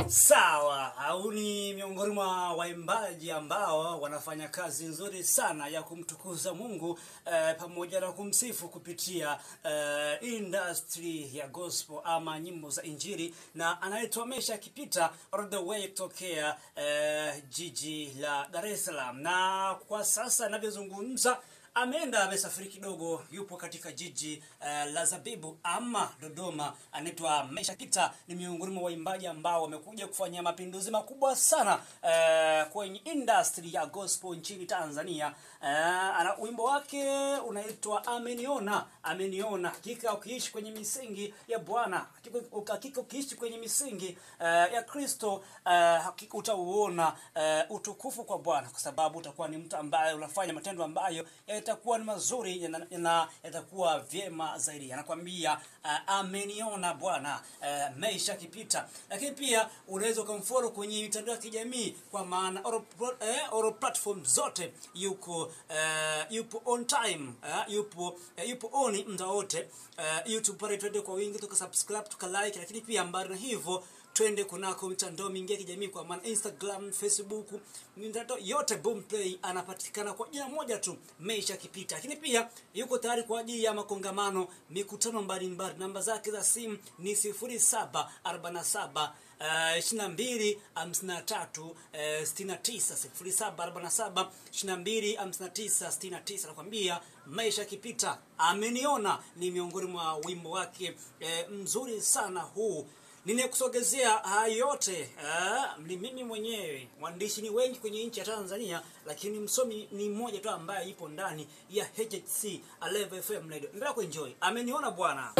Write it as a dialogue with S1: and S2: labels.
S1: Sawa, au ni miongoni mwa waimbaji ambao wanafanya kazi nzuri sana ya kumtukuza Mungu pamoja na kumsifu kupitia industry ya gospel ama nyimbo za injili, na anaitwa Meshack Peter all the way kutokea jiji la Dar es Salaam. Na kwa sasa ninavyozungumza amesafiri kidogo, yupo katika jiji la Zabibu ama Dodoma. Anaitwa Meshack Peter, ni miongoni mwa waimbaji ambao wamekuja kufanya mapinduzi makubwa sana kwenye industry ya gospel nchini Tanzania. Ana wimbo wake unaitwa Ameniona. Hakika ukiishi kwenye misingi ya Bwana, hakika ukiishi kwenye misingi ya Kristo, hakika utauona utukufu kwa Bwana, kwa sababu utakuwa ni mtu ambaye unafanya matendo ambayo yatakuwa ni mazuri na yatakuwa vyema zaidi. Anakuambia ameniona Bwana, Meshack Peter. Lakini pia unaweza kumfollow kwenye mitandao ya kijamii, kwa maana all platform zote yupo on time, yupo on muda wote. YouTube pale twende kwa wingi, tukasubscribe, tukalike. Lakini pia mbali na hivyo twende kunako mitandao mingi ya kijamii, kwa maana Instagram, Facebook, mitandao yote Boomplay anapatikana kwa jina moja tu, Meshack Peter. Lakini pia yuko tayari kwa ajili ya makongamano, mikutano mbalimbali. Namba zake za simu ni 0747 22 53 69 0747 22 59 69. Nakwambia Meshack Peter ameniona ni miongoni mwa wimbo wake mzuri sana huu. Ninekusogezea haya yote ni mimi mwenyewe. Mwandishi ni wengi kwenye nchi ya Tanzania, lakini msomi ni mmoja tu ambaye yupo ndani ya HHC Alevo FM Radio. Endelea kuenjoy. Ameniona Bwana.